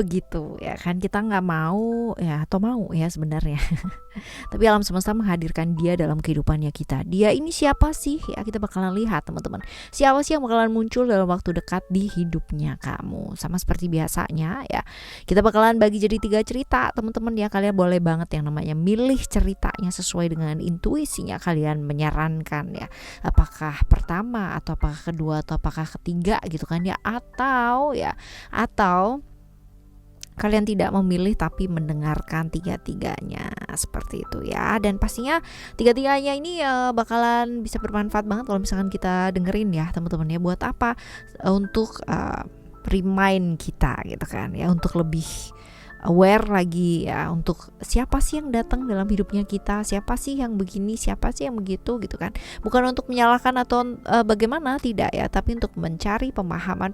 begitu ya kan, kita nggak mau ya, atau mau ya sebenarnya. Tapi alam semesta menghadirkan dia dalam kehidupannya kita. Dia ini siapa sih? Ya kita bakalan lihat teman-teman. Siapa sih yang bakalan muncul dalam waktu dekat di hidupnya kamu? Sama seperti biasanya ya, kita bakalan bagi jadi 3 cerita teman-teman ya. Kalian boleh banget yang namanya milih ceritanya sesuai dengan intuisinya kalian menyarankan ya. Apakah pertama atau apakah kedua atau apakah ketiga gitu kan ya, atau kalian tidak memilih tapi mendengarkan tiga-tiganya seperti itu ya. Dan pastinya tiga-tiganya ini bakalan bisa bermanfaat banget kalau misalkan kita dengerin ya teman-teman ya. Buat apa? Untuk remind kita gitu kan ya, untuk lebih aware lagi ya, untuk siapa sih yang datang dalam hidupnya kita, siapa sih yang begini, siapa sih yang begitu gitu kan. Bukan untuk menyalahkan atau bagaimana, tidak ya, tapi untuk mencari pemahaman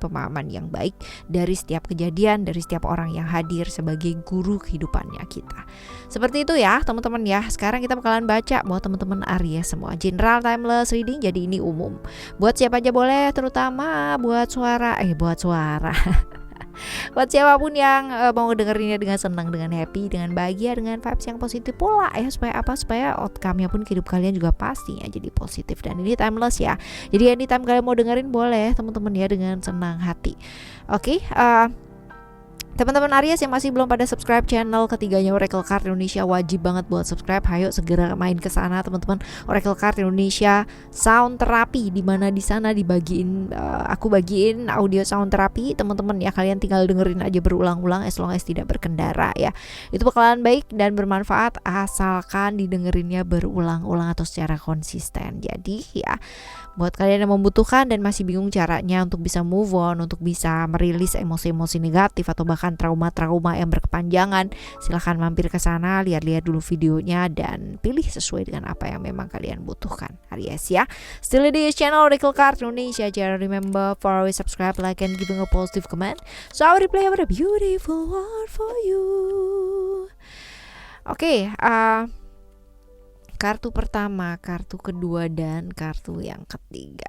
yang baik dari setiap kejadian, dari setiap orang yang hadir sebagai guru kehidupannya kita. Seperti itu ya teman-teman ya. Sekarang kita bakalan baca buat teman-teman Aries semua, general timeless reading, jadi ini umum buat siapa aja boleh, terutama buat suara buat siapapun yang mau dengerinnya dengan senang, dengan happy, dengan bahagia, dengan vibes yang positif pula ya. Supaya apa? Supaya outcome-nya pun hidup kalian juga pastinya jadi positif. Dan ini timeless ya, jadi anytime kalian mau dengerin boleh teman-teman ya, dengan senang hati. Oke, teman-teman Aries yang masih belum pada subscribe channel ketiganya Oracle Card Indonesia, wajib banget buat subscribe. Hayo segera main ke sana teman-teman. Oracle Card Indonesia Sound Therapy, di mana di sana dibagiin aku bagiin audio sound therapy teman-teman ya. Kalian tinggal dengerin aja berulang-ulang as long as tidak berkendara ya. Itu bakalan baik dan bermanfaat asalkan didengerinnya berulang-ulang atau secara konsisten. Jadi ya, buat kalian yang membutuhkan dan masih bingung caranya untuk bisa move on, untuk bisa merilis emosi-emosi negatif atau bahkan trauma-trauma yang berkepanjangan, silahkan mampir ke sana, lihat-lihat dulu videonya dan pilih sesuai dengan apa yang memang kalian butuhkan. Aries ya. Still di channel Oracle Card Indonesia. Jangan remember for always subscribe, like, and giving a positive comment. So I will play a beautiful word for you. Oke, kartu pertama, kartu kedua, dan kartu yang ketiga.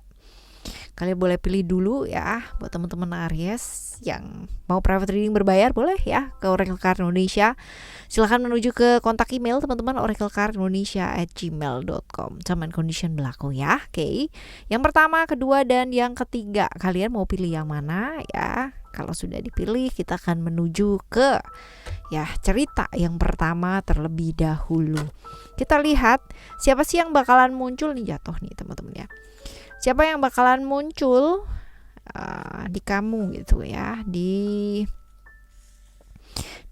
Kalian boleh pilih dulu ya. Buat teman-teman Aries yang mau private reading berbayar boleh ya ke Oracle Card Indonesia. Silahkan menuju ke kontak email teman-teman, oraclecardindonesia@gmail.com. Term and condition berlaku ya. Oke. Yang pertama, kedua, dan yang ketiga. Kalian mau pilih yang mana ya? Kalau sudah dipilih, kita akan menuju ke ya cerita yang pertama terlebih dahulu. Kita lihat siapa sih yang bakalan muncul nih, jatuh nih teman-teman ya. Siapa yang bakalan muncul di kamu gitu ya, di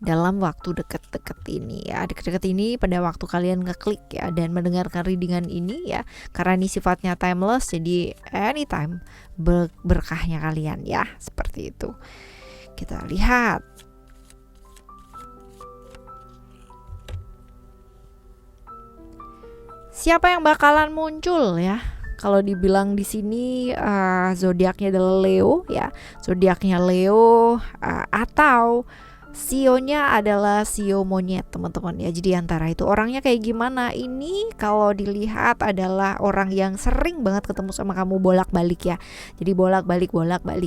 dalam waktu deket-deket ini ya. Deket-deket ini pada waktu kalian ngeklik ya dan mendengarkan readingan ini ya, karena ini sifatnya timeless, jadi anytime berkahnya kalian ya, seperti itu. Kita lihat. Siapa yang bakalan muncul ya? Kalau dibilang di sini zodiaknya adalah Leo ya, zodiaknya Leo, atau sionya adalah sio monyet teman-teman ya. Jadi antara itu orangnya kayak gimana? Ini kalau dilihat adalah orang yang sering banget ketemu sama kamu bolak-balik ya. Jadi bolak-balik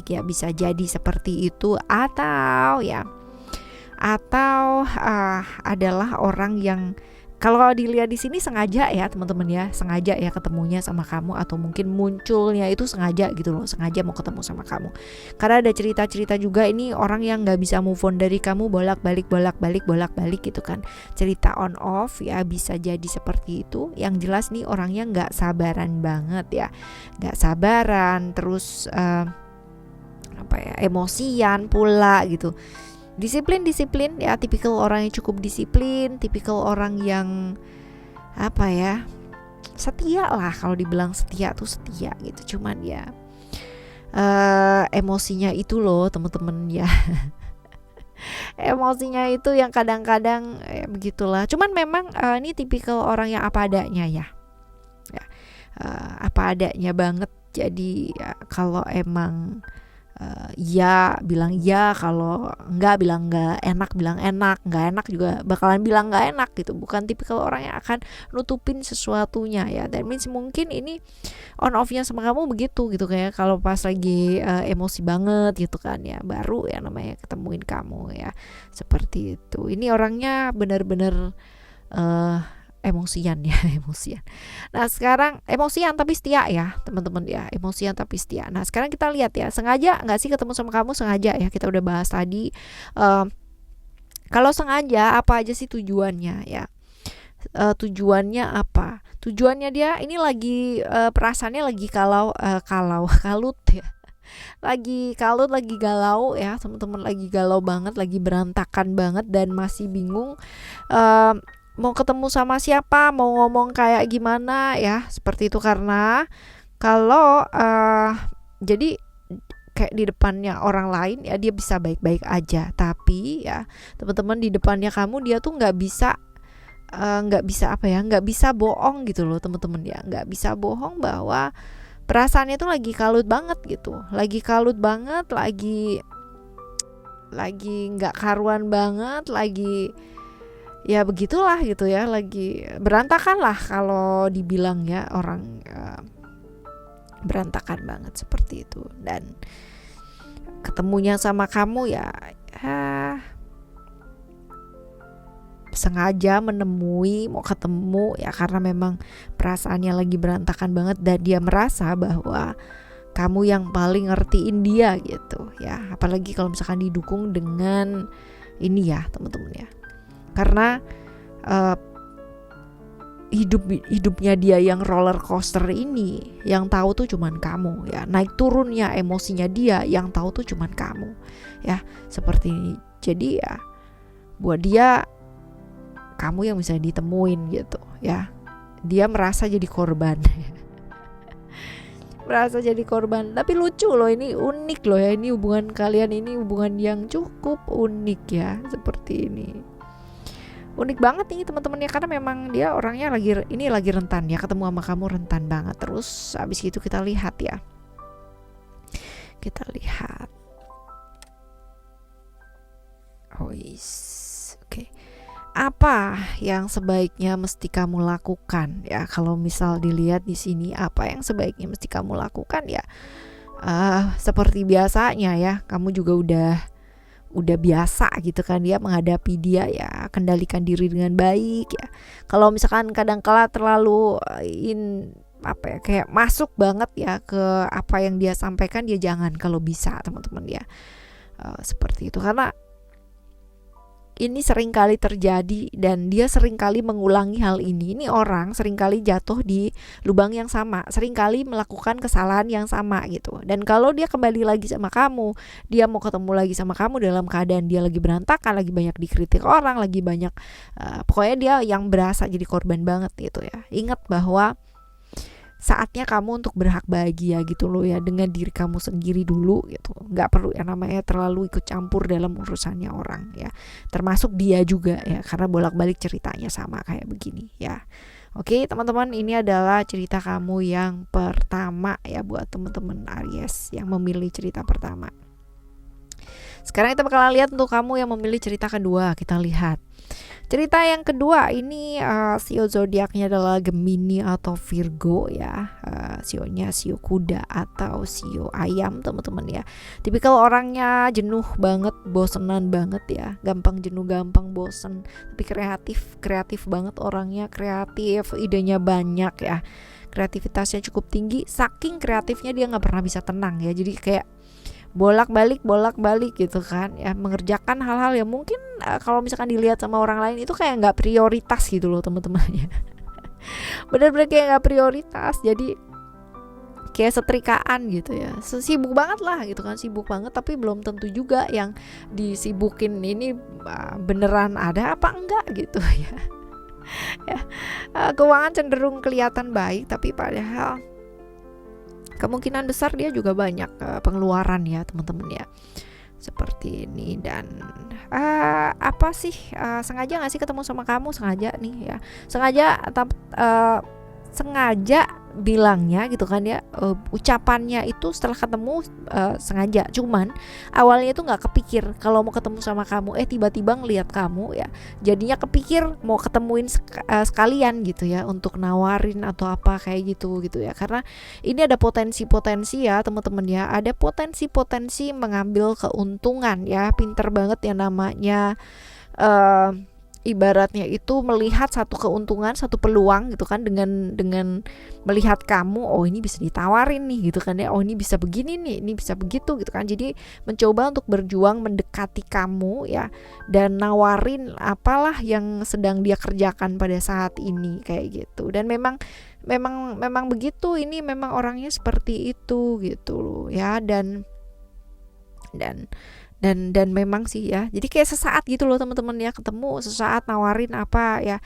ya, bisa jadi seperti itu, atau adalah orang yang kalau dilihat di sini sengaja ya teman-teman ya, sengaja ya ketemunya sama kamu, atau mungkin munculnya itu sengaja gitu loh, sengaja mau ketemu sama kamu. Karena ada cerita-cerita juga ini orang yang nggak bisa move on dari kamu, bolak-balik gitu kan. Cerita on off ya, bisa jadi seperti itu. Yang jelas nih orangnya nggak sabaran banget ya, nggak sabaran, terus emosian pula gitu. Disiplin ya, tipikal orang yang cukup disiplin, tipikal orang yang setia lah. Kalau dibilang setia tuh setia gitu, cuman ya emosinya itu loh teman-teman ya. Emosinya itu yang kadang-kadang begitulah. Cuman memang ini tipikal orang yang apa adanya ya, apa adanya banget. Jadi ya, kalau emang iya bilang iya, kalau enggak bilang enggak, enak bilang enak, enggak enak juga bakalan bilang enggak enak gitu. Bukan tipikal orang yang akan nutupin sesuatunya ya. That means mungkin ini on off-nya sama kamu begitu gitu, kayak kalau pas lagi emosi banget gitu kan ya, baru ya namanya ketemuin kamu ya. Seperti itu. Ini orangnya benar-benar emosian ya, emosian. Nah sekarang emosian tapi setia ya teman-teman ya, emosian tapi setia. Nah sekarang kita lihat ya, sengaja nggak sih ketemu sama kamu? Sengaja ya, kita udah bahas tadi. Kalau sengaja apa aja sih tujuannya ya? Tujuannya apa? Tujuannya dia ini lagi perasaannya lagi kalut ya, lagi kalut, lagi galau ya teman-teman, lagi galau banget, lagi berantakan banget dan masih bingung mau ketemu sama siapa, mau ngomong kayak gimana ya, seperti itu. Karena kalau jadi kayak di depannya orang lain ya dia bisa baik-baik aja, tapi ya teman-teman di depannya kamu dia tuh nggak bisa nggak bisa bohong gitu loh teman-teman ya, nggak bisa bohong bahwa perasaannya tuh lagi kalut banget gitu, lagi kalut banget, lagi nggak karuan banget, lagi ya begitulah gitu ya, lagi berantakan lah kalau dibilang ya, orang berantakan banget seperti itu. Dan ketemunya sama kamu ya sengaja menemui, mau ketemu ya karena memang perasaannya lagi berantakan banget dan dia merasa bahwa kamu yang paling ngertiin dia gitu ya. Apalagi kalau misalkan didukung dengan ini ya teman-teman ya, karena hidupnya dia yang roller coaster ini, yang tahu tuh cuman kamu ya, naik turunnya emosinya dia yang tahu tuh cuman kamu ya, seperti ini. Jadi ya buat dia kamu yang bisa ditemuin gitu ya, dia merasa jadi korban merasa jadi korban. Tapi lucu loh, ini unik loh ya, ini hubungan kalian ini hubungan yang cukup unik ya, seperti ini. Unik banget nih teman-teman ya, karena memang dia orangnya lagi rentan ya, ketemu sama kamu rentan banget. Terus abis itu kita lihat ya, oke. Apa yang sebaiknya mesti kamu lakukan ya? Kalau misal dilihat di sini, apa yang sebaiknya mesti kamu lakukan ya? Seperti biasanya ya, kamu juga udah biasa gitu kan dia menghadapi dia ya, kendalikan diri dengan baik ya. Kalau misalkan kadang-kala terlalu kayak masuk banget ya ke apa yang dia sampaikan, dia jangan kalau bisa teman-teman ya, seperti itu. Karena ini sering kali terjadi dan dia sering kali mengulangi hal ini. Ini orang sering kali jatuh di lubang yang sama, sering kali melakukan kesalahan yang sama gitu. Dan kalau dia kembali lagi sama kamu, dia mau ketemu lagi sama kamu dalam keadaan dia lagi berantakan, lagi banyak dikritik orang, lagi banyak pokoknya dia yang berasa jadi korban banget gitu ya. Ingat bahwa saatnya kamu untuk berhak bahagia gitu loh ya, dengan diri kamu sendiri dulu gitu. Nggak perlu yang namanya terlalu ikut campur dalam urusannya orang ya, termasuk dia juga ya, karena bolak-balik ceritanya sama kayak begini ya. Oke teman-teman, ini adalah cerita kamu yang pertama ya, buat teman-teman Aries yang memilih cerita pertama. Sekarang kita bakalan lihat untuk kamu yang memilih cerita kedua. Kita lihat cerita yang kedua ini, sio zodiaknya adalah Gemini atau Virgo ya. Sionya sio kuda atau sio ayam teman-teman ya. Tipikal orangnya jenuh banget, bosenan banget ya, gampang jenuh, gampang bosen, tapi kreatif banget orangnya, kreatif, idenya banyak ya, kreativitasnya cukup tinggi. Saking kreatifnya dia nggak pernah bisa tenang ya, jadi kayak bolak-balik gitu kan ya, mengerjakan hal-hal yang mungkin kalau misalkan dilihat sama orang lain itu kayak nggak prioritas gitu loh teman-teman ya. Bener-bener kayak nggak prioritas, jadi kayak setrikaan gitu ya, sibuk banget lah gitu kan, sibuk banget tapi belum tentu juga yang disibukin ini beneran ada apa enggak gitu ya. Keuangan cenderung kelihatan baik, tapi padahal kemungkinan besar dia juga banyak pengeluaran ya teman-teman ya, seperti ini. Dan sengaja nggak sih ketemu sama kamu? Sengaja nih ya, sengaja sengaja bilangnya gitu kan ya, ucapannya itu setelah ketemu sengaja, cuman awalnya itu nggak kepikir kalau mau ketemu sama kamu, tiba-tiba ngelihat kamu ya, jadinya kepikir mau ketemuin sekalian gitu ya, untuk nawarin atau apa kayak gitu ya. Karena ini ada potensi-potensi ya teman-teman ya, ada potensi-potensi mengambil keuntungan ya. Pinter banget ya namanya ibaratnya itu melihat satu keuntungan, satu peluang gitu kan, dengan melihat kamu, oh ini bisa ditawarin nih gitu kan ya, oh ini bisa begini nih, ini bisa begitu gitu kan. Jadi mencoba untuk berjuang mendekati kamu ya, dan nawarin apalah yang sedang dia kerjakan pada saat ini kayak gitu. Dan memang begitu, ini memang orangnya seperti itu gitu loh ya. Dan memang sih ya, jadi kayak sesaat gitu loh teman-teman ya, ketemu sesaat nawarin apa ya,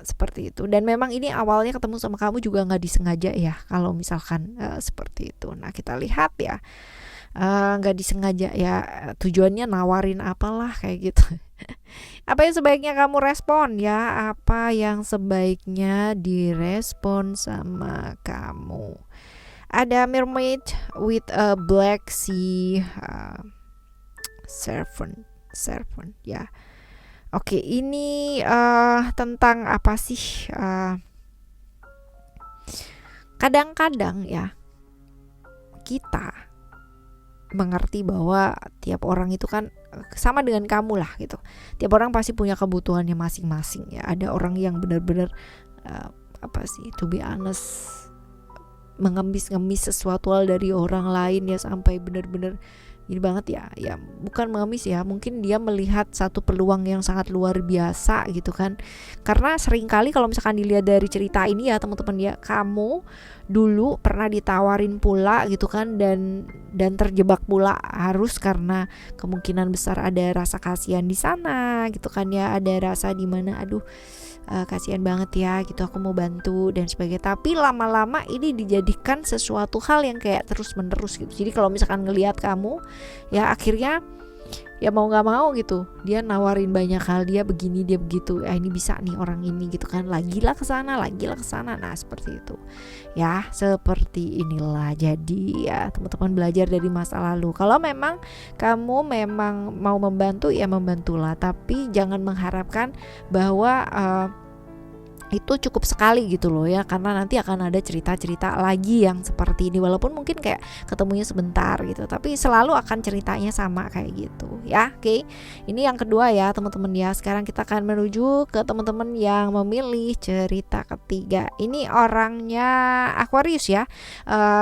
seperti itu. Dan memang ini awalnya ketemu sama kamu juga nggak disengaja ya, kalau misalkan seperti itu. Nah kita lihat ya, nggak disengaja ya, tujuannya nawarin apalah kayak gitu. Apa yang sebaiknya kamu respon ya, apa yang sebaiknya direspon sama kamu. Ada mermaid with a black sea serpent ya. Oke, ini tentang apa sih? Kadang-kadang ya kita mengerti bahwa tiap orang itu kan sama dengan kamu lah gitu. Tiap orang pasti punya kebutuhannya masing-masing ya. Ada orang yang benar-benar to be honest, mengemis-ngemis sesuatu hal dari orang lain ya, sampai benar-benar ini banget ya bukan mengemis ya, mungkin dia melihat satu peluang yang sangat luar biasa gitu kan. Karena seringkali kalau misalkan dilihat dari cerita ini ya teman-teman ya, kamu dulu pernah ditawarin pula gitu kan, dan terjebak pula, harus karena kemungkinan besar ada rasa kasihan di sana gitu kan ya, ada rasa di mana aduh kasihan banget ya gitu, aku mau bantu dan sebagainya. Tapi lama-lama ini dijadikan sesuatu hal yang kayak terus menerus gitu. Jadi kalau misalkan ngelihat kamu ya, akhirnya ya mau nggak mau gitu, dia nawarin banyak hal, dia begini dia begitu, ini bisa nih orang ini gitu kan, lagilah kesana. Nah seperti itu ya, seperti inilah. Jadi ya teman-teman belajar dari masa lalu. Kalau memang kamu memang mau membantu ya membantulah, tapi jangan mengharapkan bahwa itu cukup sekali gitu loh ya, karena nanti akan ada cerita-cerita lagi yang seperti ini, walaupun mungkin kayak ketemunya sebentar gitu, tapi selalu akan ceritanya sama kayak gitu ya. Oke, ini yang kedua ya teman-teman ya. Sekarang kita akan menuju ke teman-teman yang memilih cerita ketiga. Ini orangnya Aquarius ya,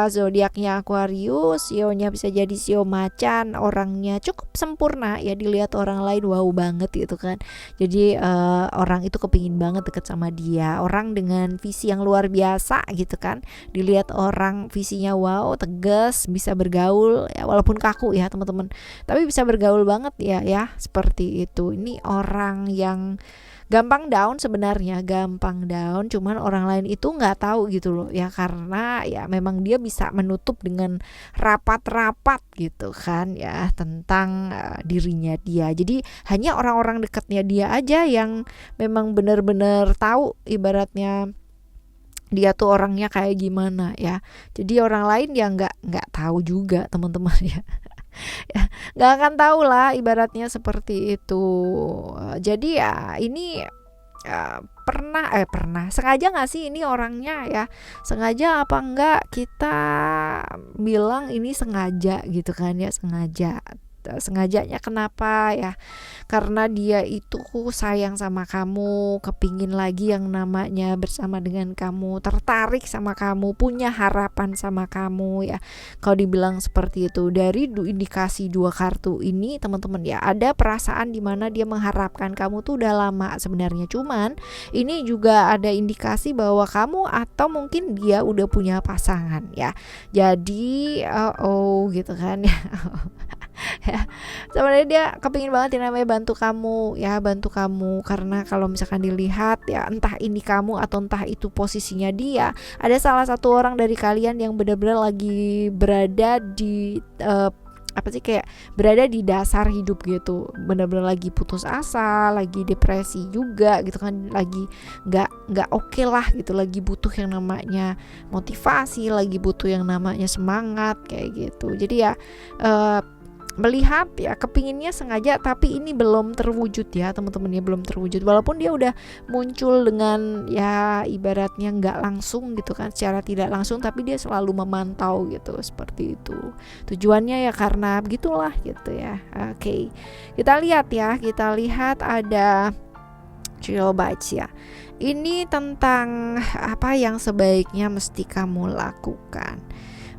zodiaknya Aquarius, sionya bisa jadi sio macan, orangnya cukup sempurna ya, dilihat orang lain wow banget gitu kan. Jadi orang itu kepingin banget deket sama dia, orang dengan visi yang luar biasa gitu kan, dilihat orang visinya wow, tegas, bisa bergaul ya, walaupun kaku ya teman-teman, tapi bisa bergaul banget ya seperti itu. Ini orang yang gampang down sebenarnya, cuman orang lain itu nggak tahu gitu loh ya, karena ya memang dia bisa menutup dengan rapat-rapat gitu kan ya tentang dirinya dia. Jadi hanya orang-orang dekatnya dia aja yang memang benar-benar tahu ibaratnya dia tuh orangnya kayak gimana ya. Jadi orang lain ya nggak tahu juga teman-teman ya. Ya, nggak akan tahu lah ibaratnya seperti itu. Jadi ya ini pernah sengaja nggak sih ini orangnya ya, sengaja apa enggak kita bilang ini sengaja gitu kan ya, sengajanya kenapa ya, karena dia itu sayang sama kamu, kepingin lagi yang namanya bersama dengan kamu, tertarik sama kamu, punya harapan sama kamu ya. Kalau dibilang seperti itu, dari indikasi dua kartu ini teman-teman ya, ada perasaan dimana dia mengharapkan kamu tuh udah lama sebenarnya. Cuman ini juga ada indikasi bahwa kamu atau mungkin dia udah punya pasangan ya. Jadi gitu kan ya. Ya, sebenarnya dia kepingin banget yang namanya bantu kamu karena kalau misalkan dilihat ya, entah ini kamu atau entah itu posisinya dia, ada salah satu orang dari kalian yang benar-benar lagi berada di apa sih, kayak berada di dasar hidup gitu, bener-bener lagi putus asa, lagi depresi juga gitu kan, lagi nggak oke lah gitu, lagi butuh yang namanya motivasi, lagi butuh yang namanya semangat kayak gitu. Jadi ya melihat ya, kepinginnya sengaja tapi ini belum terwujud ya teman-teman ya, belum terwujud, walaupun dia udah muncul dengan ya ibaratnya nggak langsung gitu kan, secara tidak langsung, tapi dia selalu memantau gitu, seperti itu tujuannya ya, karena begitulah gitu ya. Oke, kita lihat ada Chill Bites ya. Ini tentang apa yang sebaiknya mesti kamu lakukan.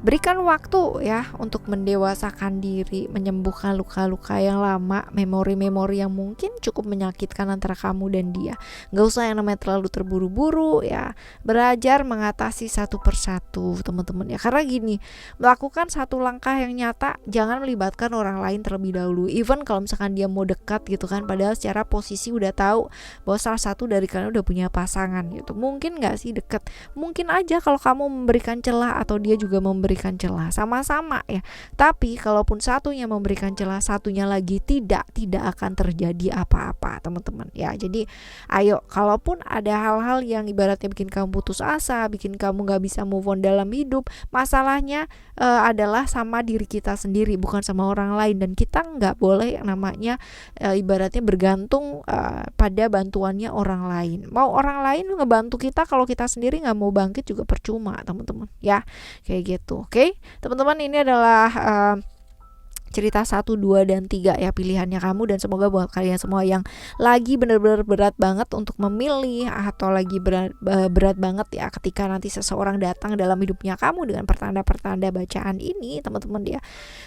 Berikan waktu ya untuk mendewasakan diri, menyembuhkan luka-luka yang lama, memori-memori yang mungkin cukup menyakitkan antara kamu dan dia. Gak usah yang namanya terlalu terburu-buru ya. Belajar mengatasi satu persatu teman-teman ya. Karena gini, melakukan satu langkah yang nyata, jangan melibatkan orang lain terlebih dahulu. Even kalau misalkan dia mau dekat gitu kan, padahal secara posisi udah tahu bahwa salah satu dari kalian udah punya pasangan gitu. Mungkin gak sih deket? Mungkin aja kalau kamu memberikan celah atau dia juga memberikan celah, sama-sama ya. Tapi kalaupun satunya memberikan celah, satunya lagi tidak akan terjadi apa-apa teman-teman ya. Jadi ayo, kalaupun ada hal-hal yang ibaratnya bikin kamu putus asa, bikin kamu gak bisa move on dalam hidup, masalahnya adalah sama diri kita sendiri, bukan sama orang lain. Dan kita gak boleh yang namanya ibaratnya bergantung pada bantuannya orang lain. Mau orang lain ngebantu kita, kalau kita sendiri gak mau bangkit juga percuma teman-teman ya, kayak gitu. Oke, teman-teman, ini adalah cerita 1, 2, dan 3 ya, pilihannya kamu. Dan semoga buat kalian semua yang lagi benar-benar berat banget untuk memilih, atau lagi berat banget ya ketika nanti seseorang datang dalam hidupnya kamu dengan pertanda-pertanda bacaan ini teman-teman ya,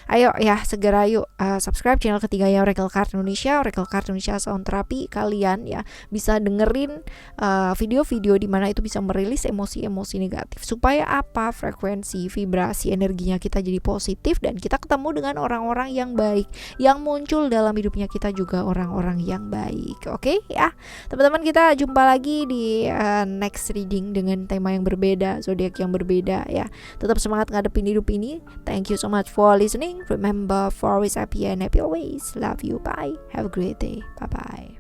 ayo ya segera yuk subscribe channel ketiga ya, Oracle Card Indonesia, Oracle Card Indonesia Sound Therapy. Kalian ya bisa dengerin video-video di mana itu bisa merilis emosi-emosi negatif, supaya apa, frekuensi, vibrasi, energinya kita jadi positif, dan kita ketemu dengan orang-orang yang baik, yang muncul dalam hidupnya kita juga orang-orang yang baik. Oke ya teman-teman, kita jumpa lagi di next reading dengan tema yang berbeda, zodiak yang berbeda ya. Tetap semangat ngadepin hidup ini. Thank you so much for listening. Remember, for always happy and happy always. Love you, bye, have a great day, bye bye.